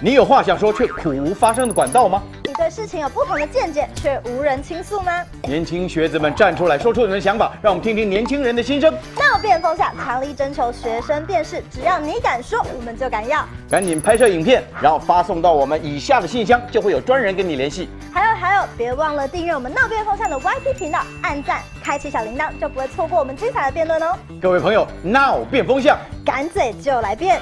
你有话想说却苦无发声的管道吗？你对事情有不同的见解却无人倾诉吗？年轻学子们站出来，说出你们的想法，让我们听听年轻人的心声。闹变风向，强力征求学生辨识，只要你敢说，我们就敢要。赶紧拍摄影片，然后发送到我们以下的信箱，就会有专人跟你联系。还有，别忘了订阅我们闹变风向的 YT 频道，按赞，开启小铃铛，就不会错过我们精彩的辩论哦。各位朋友，闹变风向，敢嘴就来辩。